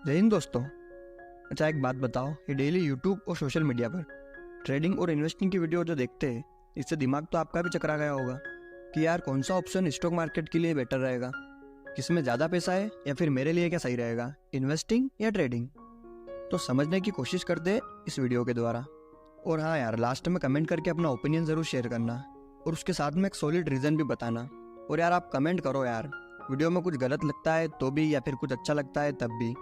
जय हिंद दोस्तों। अच्छा, एक बात बताओ, ये डेली यूट्यूब और सोशल मीडिया पर ट्रेडिंग और इन्वेस्टिंग की वीडियो जो देखते हैं, इससे दिमाग तो आपका भी चकरा गया होगा कि यार कौन सा ऑप्शन स्टॉक मार्केट के लिए बेटर रहेगा, किसमें ज़्यादा पैसा है या फिर मेरे लिए क्या सही रहेगा, इन्वेस्टिंग या ट्रेडिंग। तो समझने की कोशिश करते हैं इस वीडियो के द्वारा। और हाँ यार, लास्ट में कमेंट करके अपना ओपिनियन ज़रूर शेयर करना और उसके साथ में एक सॉलिड रीज़न भी बताना। और यार आप कमेंट करो यार, वीडियो में कुछ गलत लगता है तो भी या फिर कुछ अच्छा लगता है तब भी,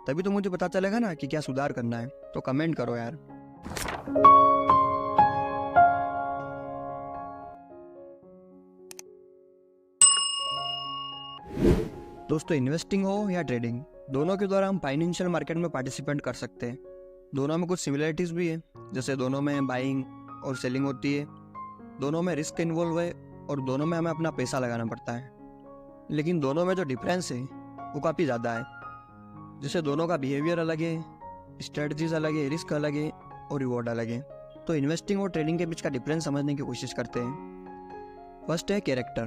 तभी तो मुझे पता चलेगा ना कि क्या सुधार करना है। तो कमेंट करो यार। दोस्तों, इन्वेस्टिंग हो या ट्रेडिंग, दोनों के द्वारा हम फाइनेंशियल मार्केट में पार्टिसिपेट कर सकते हैं। दोनों में कुछ सिमिलरिटीज भी है, जैसे दोनों में बाइंग और सेलिंग होती है, दोनों में रिस्क इन्वॉल्व है और दोनों में हमें अपना पैसा लगाना पड़ता है। लेकिन दोनों में जो डिफरेंस है वो काफ़ी ज़्यादा है। जैसे दोनों का बिहेवियर अलग है, स्ट्रेटजीज अलग है, रिस्क अलग है और रिवॉर्ड अलग है। तो इन्वेस्टिंग और ट्रेडिंग के बीच का डिफरेंस समझने की कोशिश करते हैं। फर्स्ट है कैरेक्टर।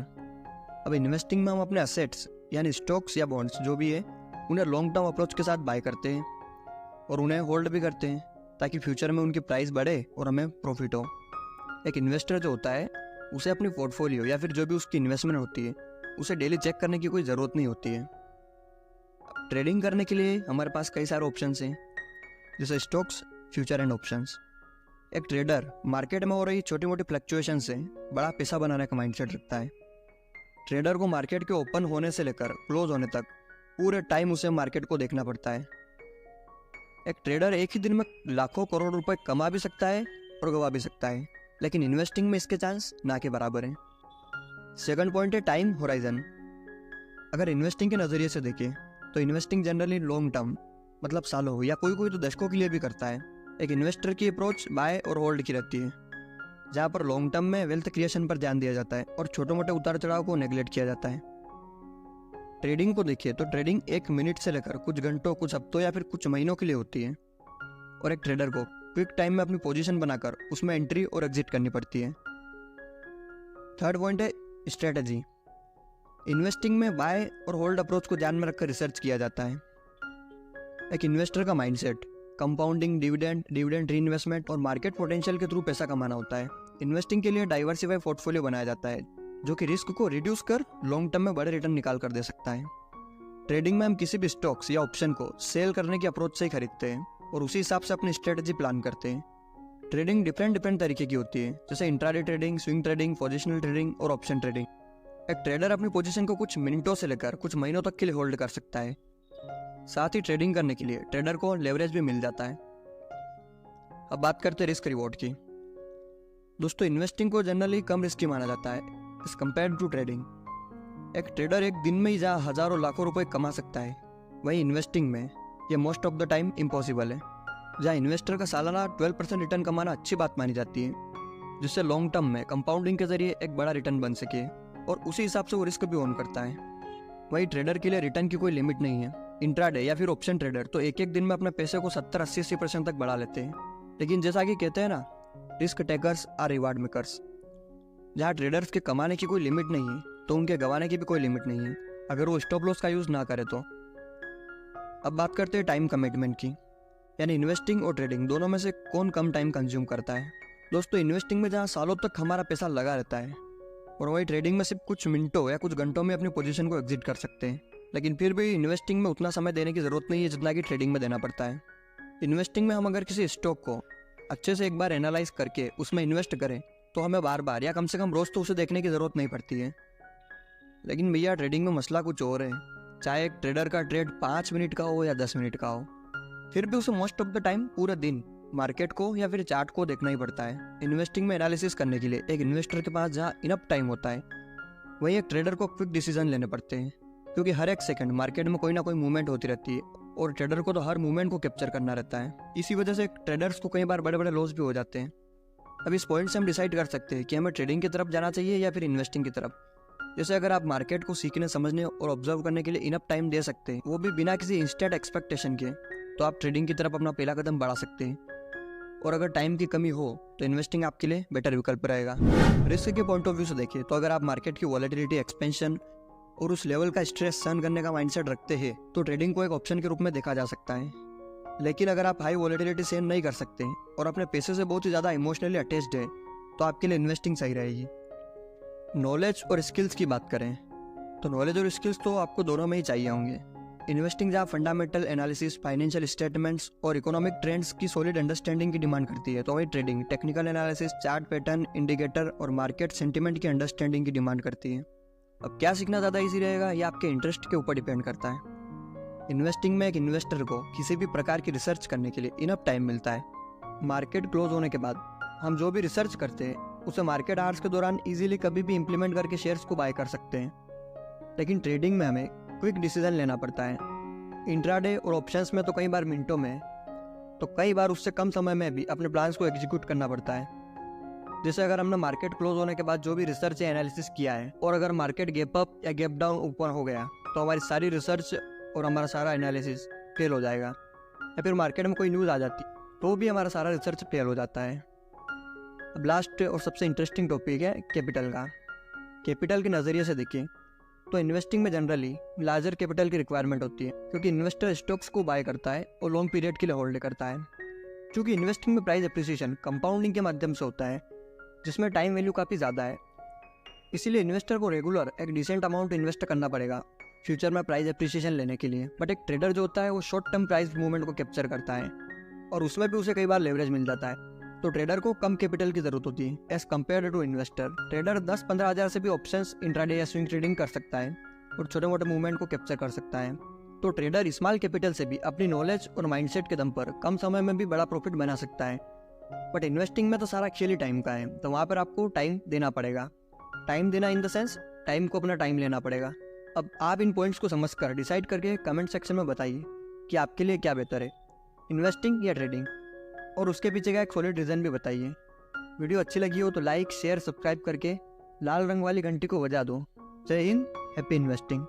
अब इन्वेस्टिंग में हम अपने असेट्स यानी स्टॉक्स या बॉन्ड्स जो भी है उन्हें लॉन्ग टर्म अप्रोच के साथ बाय करते हैं और उन्हें होल्ड भी करते हैं ताकि फ्यूचर में उनकी प्राइस बढ़े और हमें प्रॉफिट हो। एक इन्वेस्टर जो होता है उसे अपनी पोर्टफोलियो या फिर जो भी उसकी इन्वेस्टमेंट होती है उसे डेली चेक करने की कोई ज़रूरत नहीं होती है। ट्रेडिंग करने के लिए हमारे पास कई सारे ऑप्शंस हैं, जैसे स्टॉक्स, फ्यूचर एंड ऑप्शंस। एक ट्रेडर मार्केट में हो रही छोटी मोटी फ्लक्चुएशन से बड़ा पैसा बनाने का माइंडसेट रखता है। ट्रेडर को मार्केट के ओपन होने से लेकर क्लोज होने तक पूरे टाइम उसे मार्केट को देखना पड़ता है। एक ट्रेडर एक ही दिन में लाखों करोड़ रुपए कमा भी सकता है और गवा भी सकता है, लेकिन इन्वेस्टिंग में इसके चांस ना के बराबर हैं। सेकंड पॉइंट है टाइम होराइजन। अगर इन्वेस्टिंग के नज़रिए से देखें तो इन्वेस्टिंग जनरली लॉन्ग टर्म मतलब सालों या कोई कोई तो दशकों के लिए भी करता है। एक इन्वेस्टर की अप्रोच बाय और होल्ड की रहती है, जहाँ पर लॉन्ग टर्म में वेल्थ क्रिएशन पर ध्यान दिया जाता है और छोटे मोटे उतार चढ़ाव को नेग्लेक्ट किया जाता है। ट्रेडिंग को देखिए तो ट्रेडिंग एक मिनट से लेकर कुछ घंटों, कुछ हफ्तों या फिर कुछ महीनों के लिए होती है और एक ट्रेडर को क्विक टाइम में अपनी पोजीशन बनाकर उसमें एंट्री और एग्जिट करनी पड़ती है। थर्ड पॉइंट है स्ट्रेटजी। इन्वेस्टिंग में बाय और होल्ड अप्रोच को ध्यान में रखकर रिसर्च किया जाता है। एक इन्वेस्टर का माइंडसेट कंपाउंडिंग, डिविडेंड रीइन्वेस्टमेंट और मार्केट पोटेंशियल के थ्रू पैसा कमाना होता है। इन्वेस्टिंग के लिए डाइवर्सिफाई पोर्टफोलियो बनाया जाता है जो कि रिस्क को रिड्यूस कर लॉन्ग टर्म में बड़े रिटर्न निकाल कर दे सकता है। ट्रेडिंग में हम किसी भी स्टॉक्स या ऑप्शन को सेल करने की अप्रोच से ही खरीदते हैं और उसी हिसाब से अपनी स्ट्रेटजी प्लान करते हैं। ट्रेडिंग डिफरेंट तरीके की होती है, जैसे intraday trading, swing trading, positional trading और ऑप्शन ट्रेडिंग। एक ट्रेडर अपनी पोजीशन को कुछ मिनटों से लेकर कुछ महीनों तक के लिए होल्ड कर सकता है। साथ ही ट्रेडिंग करने के लिए ट्रेडर को लेवरेज भी मिल जाता है। अब बात करते हैं रिस्क रिवॉर्ड की। दोस्तों, इन्वेस्टिंग को जनरली कम रिस्की माना जाता है एज कम्पेयर टू ट्रेडिंग। एक ट्रेडर एक दिन में ही जहाँ हजारों लाखों रुपए कमा सकता है, वहीं इन्वेस्टिंग में ये most of the time impossible है। जहाँ इन्वेस्टर का सालाना 12% रिटर्न कमाना अच्छी बात मानी जाती है, जिससे लॉन्ग टर्म में कंपाउंडिंग के जरिए एक बड़ा रिटर्न बन सके और उसी हिसाब से वो रिस्क भी ऑन करता है। वही ट्रेडर के लिए रिटर्न की कोई लिमिट नहीं है। इंट्राडे या फिर ऑप्शन ट्रेडर तो एक एक दिन में अपने पैसे को 70-80% तक बढ़ा लेते हैं। लेकिन जैसा कि कहते हैं ना, risk takers are reward makers. जहाँ ट्रेडर्स के कमाने की कोई लिमिट नहीं है तो उनके गंवाने की भी कोई लिमिट नहीं है, अगर वो स्टॉप लॉस का यूज़ ना करे तो। अब बात करते हैं टाइम कमिटमेंट की, यानी इन्वेस्टिंग और ट्रेडिंग दोनों में से कौन कम टाइम कंज्यूम करता है। दोस्तों, इन्वेस्टिंग में जहाँ सालों तक हमारा पैसा लगा रहता है और वही ट्रेडिंग में सिर्फ कुछ मिनटों या कुछ घंटों में अपनी पोजीशन को एग्जिट कर सकते हैं। लेकिन फिर भी इन्वेस्टिंग में उतना समय देने की ज़रूरत नहीं है जितना कि ट्रेडिंग में देना पड़ता है। इन्वेस्टिंग में हम अगर किसी स्टॉक को अच्छे से एक बार एनालाइज करके उसमें इन्वेस्ट करें तो हमें बार बार या कम से कम रोज़ तो उसे देखने की ज़रूरत नहीं पड़ती है। लेकिन भैया ट्रेडिंग में मसला कुछ और है। चाहे एक ट्रेडर का ट्रेड 5 मिनट का हो या 10 मिनट का हो, फिर भी उसे मोस्ट ऑफ द टाइम पूरे दिन मार्केट को या फिर चार्ट को देखना ही पड़ता है। इन्वेस्टिंग में एनालिसिस करने के लिए एक इन्वेस्टर के पास जहाँ इनफ टाइम होता है, वहीं एक ट्रेडर को क्विक डिसीजन लेने पड़ते हैं, क्योंकि हर एक सेकंड मार्केट में कोई ना कोई मूवमेंट होती रहती है और ट्रेडर को तो हर मूवमेंट को कैप्चर करना रहता है। इसी वजह से ट्रेडर्स को कई बार बड़े बड़े लॉस भी हो जाते हैं। अब इस पॉइंट से हम डिसाइड कर सकते हैं कि हमें ट्रेडिंग की तरफ जाना चाहिए या फिर इन्वेस्टिंग की तरफ। जैसे अगर आप मार्केट को सीखने, समझने और ऑब्जर्व करने के लिए इनफ टाइम दे सकते हैं, वो भी बिना किसी इंस्टेंट एक्सपेक्टेशन के, तो आप ट्रेडिंग की तरफ अपना पहला कदम बढ़ा सकते हैं। और अगर टाइम की कमी हो तो इन्वेस्टिंग आपके लिए बेटर विकल्प रहेगा। रिस्क के पॉइंट ऑफ व्यू से देखिए तो अगर आप मार्केट की वॉलेटिलिटी, एक्सपेंशन और उस लेवल का स्ट्रेस सहन करने का माइंडसेट रखते हैं तो ट्रेडिंग को एक ऑप्शन के रूप में देखा जा सकता है। लेकिन अगर आप हाई वॉलेटिलिटी सहन नहीं कर सकते और अपने पैसे से बहुत ही ज़्यादा इमोशनली अटैच्ड है तो आपके लिए इन्वेस्टिंग सही रहेगी। नॉलेज और स्किल्स की बात करें तो नॉलेज और स्किल्स तो आपको दोनों में ही चाहिए होंगे। इन्वेस्टिंग जहाँ फंडामेंटल एनालिसिस, फाइनेंशियल स्टेटमेंट्स और इकोनॉमिक ट्रेंड्स की सॉलिड अंडरस्टैंडिंग की डिमांड करती है, तो वही trading technical analysis, chart pattern, indicator और मार्केट सेंटिमेंट की अंडरस्टैंडिंग की डिमांड करती है। अब क्या सीखना ज़्यादा ईजी रहेगा यह आपके इंटरेस्ट के ऊपर डिपेंड करता है। इन्वेस्टिंग में एक इन्वेस्टर को किसी भी प्रकार की रिसर्च करने के लिए इनफ टाइम मिलता है। मार्केट क्लोज होने के बाद हम जो भी रिसर्च करते हैं उसे मार्केट आवर्स के दौरान इजीली कभी भी इंप्लीमेंट करके शेयर्स को बाय कर सकते हैं। लेकिन ट्रेडिंग में हमें क्विक डिसीजन लेना पड़ता है। इंट्राडे और ऑप्शंस में तो कई बार मिनटों में, तो कई बार उससे कम समय में भी अपने प्लान्स को एग्जीक्यूट करना पड़ता है। जैसे अगर हमने मार्केट क्लोज होने के बाद जो भी रिसर्च या एनालिसिस किया है और अगर मार्केट गैप अप या गैप डाउन ओपन हो गया तो हमारी सारी रिसर्च और हमारा सारा एनालिसिस फेल हो जाएगा। या फिर मार्केट में कोई न्यूज़ आ जाती तो भी हमारा सारा रिसर्च फेल हो जाता है। अब लास्ट और सबसे इंटरेस्टिंग टॉपिक है कैपिटल का। कैपिटल के नज़रिए से देखें तो इन्वेस्टिंग में जनरली लार्जर कैपिटल की रिक्वायरमेंट होती है, क्योंकि इन्वेस्टर स्टॉक्स को बाय करता है और लॉन्ग पीरियड के लिए होल्ड करता है। क्योंकि इन्वेस्टिंग में प्राइस एप्रिसिएशन कंपाउंडिंग के माध्यम से होता है, जिसमें टाइम वैल्यू काफ़ी ज़्यादा है। इसीलिए इन्वेस्टर को रेगुलर एक डिसेंट अमाउंट इन्वेस्ट करना पड़ेगा फ्यूचर में प्राइस एप्रिसिएशन लेने के लिए। बट एक ट्रेडर जो होता है वो शॉर्ट टर्म प्राइस मूवमेंट को कैप्चर करता है और उसमें भी उसे कई बार लेवरेज मिल जाता है। तो ट्रेडर को कम कैपिटल की जरूरत होती है as compare to investor. Trader 10-15 हज़ार से भी ऑप्शंस इंट्राडे या स्विंग ट्रेडिंग कर सकता है और छोटे मोटे मूवमेंट को कैप्चर कर सकता है। तो ट्रेडर स्मॉल कैपिटल से भी अपनी नॉलेज और माइंडसेट के दम पर कम समय में भी बड़ा प्रॉफिट बना सकता है। बट इन्वेस्टिंग में तो सारा एक्चुअली टाइम का है, तो वहाँ पर आपको टाइम देना पड़ेगा। टाइम देना इन द सेंस टाइम को अपना टाइम लेना पड़ेगा। अब आप इन पॉइंट्स को समझकर डिसाइड करके कमेंट सेक्शन में बताइए कि आपके लिए क्या बेहतर है, इन्वेस्टिंग या ट्रेडिंग, और उसके पीछे का एक सॉलिड रीज़न भी बताइए। वीडियो अच्छी लगी हो तो लाइक, शेयर, सब्सक्राइब करके लाल रंग वाली घंटी को बजा दो। जय हिंद, हैप्पी इन्वेस्टिंग।